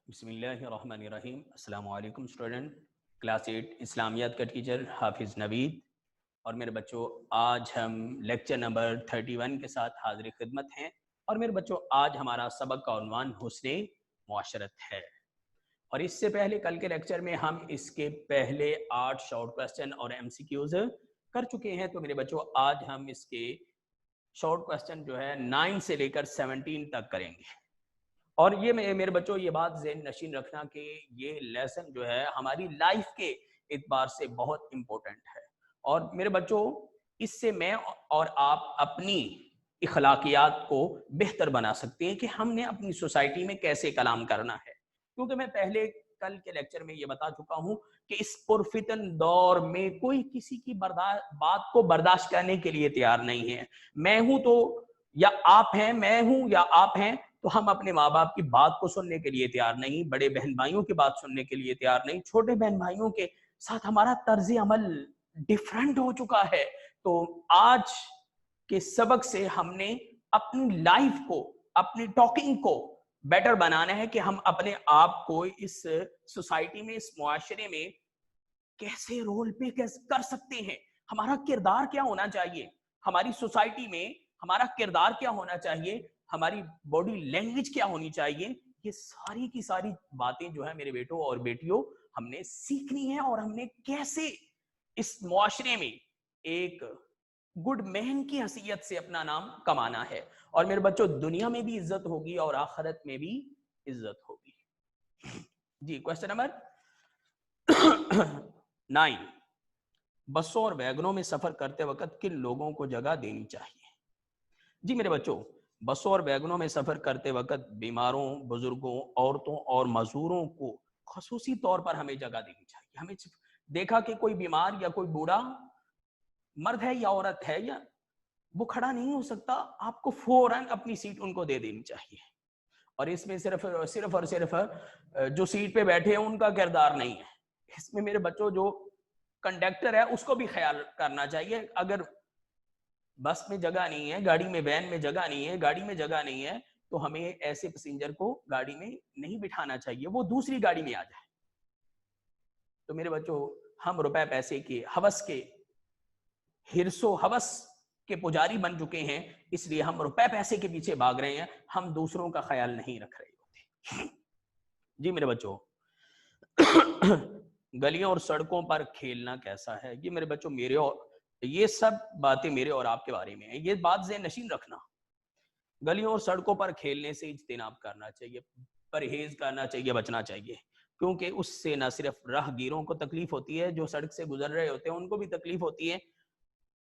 بسم اللہ الرحمن الرحیم۔ السلام علیکم اسٹوڈنٹ، کلاس 8 اسلامیات کا ٹیچر حافظ نوید۔ اور میرے بچوں، آج ہم لیکچر نمبر 31 کے ساتھ حاضر خدمت ہیں۔ اور میرے بچوں، آج ہمارا سبق کا عنوان حسن معاشرت ہے۔ اور اس سے پہلے کل کے لیکچر میں ہم اس کے پہلے 8 شارٹ کوسچن اور ایم سی کیوز کر چکے ہیں۔ تو میرے بچوں، آج ہم اس کے شارٹ کوسچن جو ہے 9 سے لے کر 17 تک کریں گے۔ اور یہ میرے بچوں، یہ بات ذہن نشین رکھنا کہ یہ لیسن جو ہے ہماری لائف کے اعتبار سے بہت امپورٹنٹ ہے۔ اور میرے بچوں، اس سے میں اور آپ اپنی اخلاقیات کو بہتر بنا سکتے ہیں کہ ہم نے اپنی سوسائٹی میں کیسے کلام کرنا ہے۔ کیونکہ میں پہلے کل کے لیکچر میں یہ بتا چکا ہوں کہ اس پرفتن دور میں کوئی کسی کی بات کو برداشت کرنے کے لیے تیار نہیں ہے۔ میں ہوں تو یا آپ ہیں، میں ہوں یا آپ ہیں، تو ہم اپنے ماں باپ کی بات کو سننے کے لیے تیار نہیں، بڑے بہن بھائیوں کی بات سننے کے لیے تیار نہیں، چھوٹے بہن بھائیوں کے ساتھ ہمارا طرز عمل ڈیفرنٹ ہو چکا ہے۔ تو آج کے سبق سے ہم نے اپنی لائف کو، اپنی ٹاکنگ کو بیٹر بنانا ہے کہ ہم اپنے آپ کو اس سوسائٹی میں، اس معاشرے میں کیسے رول پلے کر سکتے ہیں، ہمارا کردار کیا ہونا چاہیے، ہماری سوسائٹی میں ہمارا کردار کیا ہونا چاہیے، ہماری باڈی لینگویج کیا ہونی چاہیے۔ یہ ساری کی ساری باتیں جو ہے میرے بیٹوں اور بیٹیوں ہم نے سیکھنی ہے، اور ہم نے کیسے اس معاشرے میں ایک گڈ مین کی حیثیت سے اپنا نام کمانا ہے۔ اور میرے بچوں، دنیا میں بھی عزت ہوگی اور آخرت میں بھی عزت ہوگی۔ جی، کوسچن نمبر 9، بسوں اور ویگنوں میں سفر کرتے وقت کن لوگوں کو جگہ دینی چاہیے؟ جی میرے بچوں، بسوں اور ویگنوں میں سفر کرتے وقت بیماروں، بزرگوں، عورتوں اور معذوروں کو خصوصی طور پر ہمیں جگہ دینی چاہیے۔ ہمیں دیکھا کہ کوئی بیمار یا کوئی بوڑھا مرد ہے یا عورت ہے، یا وہ کھڑا نہیں ہو سکتا، آپ کو فوراً اپنی سیٹ ان کو دے دینی چاہیے۔ اور اس میں صرف اور صرف جو سیٹ پہ بیٹھے ہیں ان کا کردار نہیں ہے، اس میں میرے بچوں جو کنڈکٹر ہے اس کو بھی خیال کرنا چاہیے۔ اگر بس میں جگہ نہیں ہے، گاڑی میں، وین میں جگہ نہیں ہے، گاڑی میں جگہ نہیں ہے، تو ہمیں ایسے پیسنجر کو گاڑی میں نہیں بٹھانا چاہیے، وہ دوسری گاڑی میں آ جائے۔ تو میرے بچوں، ہم روپے پیسے کے ہوس کے، ہرس و ہوس کے پجاری بن چکے ہیں، اس لیے ہم روپے پیسے کے پیچھے بھاگ رہے ہیں، ہم دوسروں کا خیال نہیں رکھ رہے ہوتے۔ جی میرے بچوں، گلیوں اور سڑکوں پر کھیلنا کیسا ہے؟ یہ میرے بچوں، میرے اور یہ سب باتیں میرے اور آپ کے بارے میں ہیں، یہ بات ذہن نشین رکھنا۔ گلیوں اور سڑکوں پر کھیلنے سے اجتناب کرنا چاہیے، پرہیز کرنا چاہیے، بچنا چاہیے، کیونکہ اس سے نہ صرف راہ گیروں کو تکلیف ہوتی ہے، جو سڑک سے گزر رہے ہوتے ہیں ان کو بھی تکلیف ہوتی ہے،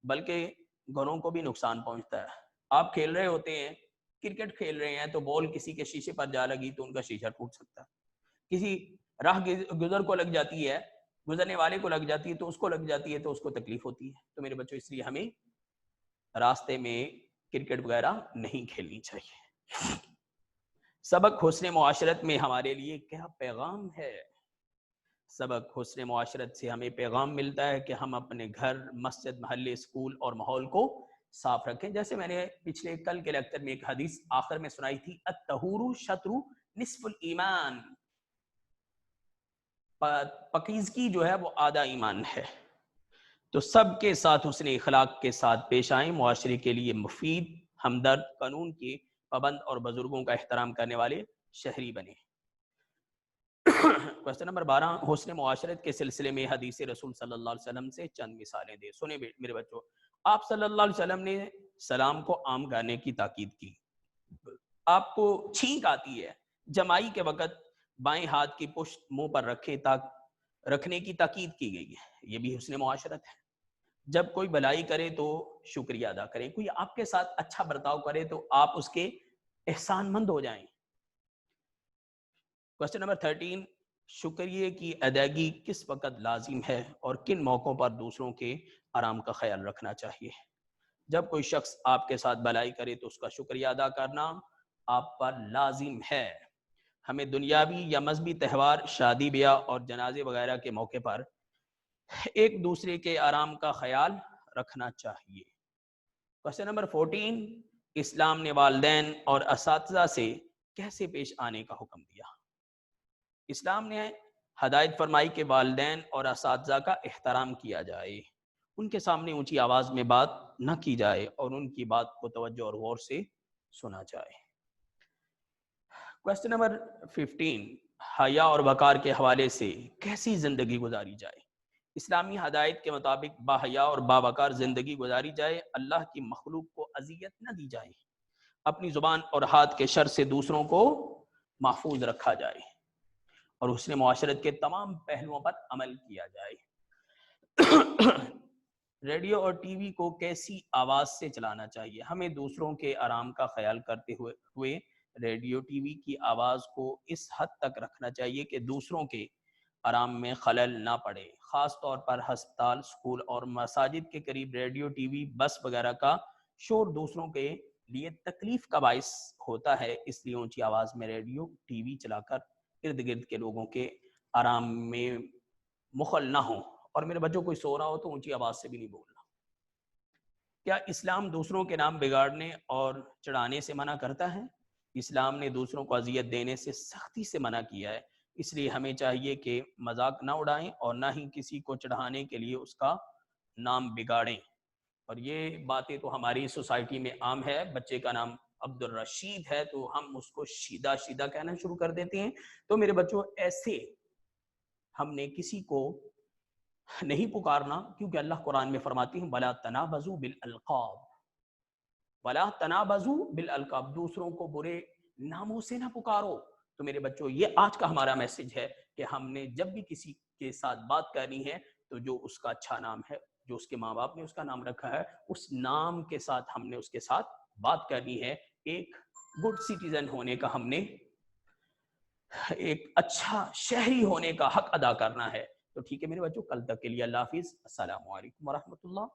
بلکہ گھروں کو بھی نقصان پہنچتا ہے۔ آپ کھیل رہے ہوتے ہیں، کرکٹ کھیل رہے ہیں، تو بال کسی کے شیشے پر جا لگی تو ان کا شیشہ ٹوٹ سکتا ہے، کسی راہ گزر کو لگ جاتی ہے، گزرنے والے کو لگ جاتی ہے، تو اس کو لگ جاتی ہے تو اس کو تکلیف ہوتی ہے۔ تو میرے بچوں، اس لیے ہمیں راستے میں کرکٹ وغیرہ نہیں کھیلنی چاہیے۔ سبق حسن معاشرت میں ہمارے لیے کیا پیغام ہے؟ سبق حسن معاشرت سے ہمیں پیغام ملتا ہے کہ ہم اپنے گھر، مسجد، محلے، اسکول اور ماحول کو صاف رکھیں۔ جیسے میں نے پچھلے کل کے لیکچر میں ایک حدیث آخر میں سنائی تھی، الطہور شطر نصف الایمان، پاکیزگی جو ہے وہ آدھا ایمان ہے۔ تو سب کے ساتھ حسن اخلاق کے ساتھ پیش آئیں، معاشرے کے لیے مفید، ہمدرد، قانون کے پابند اور بزرگوں کا احترام کرنے والے شہری بنے۔ کوسچن نمبر 12، حسن معاشرت کے سلسلے میں حدیث رسول صلی اللہ علیہ وسلم سے چند مثالیں دے۔ سنیں میرے بچوں، آپ صلی اللہ علیہ وسلم نے سلام کو عام کرنے کی تاکید کی۔ آپ کو چھینک آتی ہے، جمائی کے وقت بائیں ہاتھ کی پشت منہ پر رکھنے کی تاکید کی گئی ہے، یہ بھی حسن معاشرت ہے۔ جب کوئی بھلائی کرے تو شکریہ ادا کریں، کوئی آپ کے ساتھ اچھا برتاؤ کرے تو آپ اس کے احسان مند ہو جائیں۔ کوسچن نمبر 13، شکریہ کی ادائیگی کس وقت لازم ہے اور کن موقعوں پر دوسروں کے آرام کا خیال رکھنا چاہیے؟ جب کوئی شخص آپ کے ساتھ بھلائی کرے تو اس کا شکریہ ادا کرنا آپ پر لازم ہے۔ ہمیں دنیاوی یا مذہبی تہوار، شادی بیاہ اور جنازے وغیرہ کے موقع پر ایک دوسرے کے آرام کا خیال رکھنا چاہیے۔ کوسچن نمبر 14، اسلام نے والدین اور اساتذہ سے کیسے پیش آنے کا حکم دیا؟ اسلام نے ہدایت فرمائی کہ والدین اور اساتذہ کا احترام کیا جائے، ان کے سامنے اونچی آواز میں بات نہ کی جائے اور ان کی بات کو توجہ اور غور سے سنا جائے۔ کوسچن نمبر 15، حیا اور وقار کے حوالے سے کیسی زندگی گزاری جائے؟ اسلامی ہدایت کے مطابق باحیا اور باوقار زندگی گزاری جائے، اللہ کی مخلوق کو اذیت نہ دی جائے، اپنی زبان اور ہاتھ کے شر سے دوسروں کو محفوظ رکھا جائے اور حسن معاشرت کے تمام پہلوؤں پر عمل کیا جائے۔ ریڈیو اور ٹی وی کو کیسی آواز سے چلانا چاہیے؟ ہمیں دوسروں کے آرام کا خیال کرتے ہوئے ریڈیو ٹی وی کی آواز کو اس حد تک رکھنا چاہیے کہ دوسروں کے آرام میں خلل نہ پڑے، خاص طور پر ہسپتال، اسکول اور مساجد کے قریب ریڈیو ٹی وی بس وغیرہ کا شور دوسروں کے لیے تکلیف کا باعث ہوتا ہے، اس لیے اونچی آواز میں ریڈیو ٹی وی چلا کر ارد گرد کے لوگوں کے آرام میں مخل نہ ہو۔ اور میرے بچوں کوئی سو رہا ہو تو اونچی آواز سے بھی نہیں بولنا۔ کیا اسلام دوسروں کے نام بگاڑنے اور چڑھانے سے منع کرتا ہے؟ اسلام نے دوسروں کو اذیت دینے سے سختی سے منع کیا ہے، اس لیے ہمیں چاہیے کہ مذاق نہ اڑائیں اور نہ ہی کسی کو چڑھانے کے لیے اس کا نام بگاڑیں۔ اور یہ باتیں تو ہماری سوسائٹی میں عام ہے، بچے کا نام عبد الرشید ہے تو ہم اس کو شیدہ شیدہ کہنا شروع کر دیتے ہیں۔ تو میرے بچوں ایسے ہم نے کسی کو نہیں پکارنا، کیونکہ اللہ قرآن میں فرماتی ہیں وَلَا تَنَابَزُوا بِالْأَلْقَابِ، وَلَا تَنَابَزُوا بِالْأَلْقَابِ، دوسروں کو برے ناموں سے نہ پکارو۔ تو میرے بچوں یہ آج کا ہمارا میسج ہے کہ ہم نے جب بھی کسی کے ساتھ بات کرنی ہے تو جو اس کا اچھا نام ہے، جو اس کے ماں باپ نے اس کا نام رکھا ہے، اس نام کے ساتھ ہم نے اس کے ساتھ بات کرنی ہے۔ ایک گڈ سٹیزن ہونے کا ہم نے، ایک اچھا شہری ہونے کا حق ادا کرنا ہے۔ تو ٹھیک ہے میرے بچوں، کل تک کے لیے اللہ حافظ، السلام علیکم ورحمۃ اللہ۔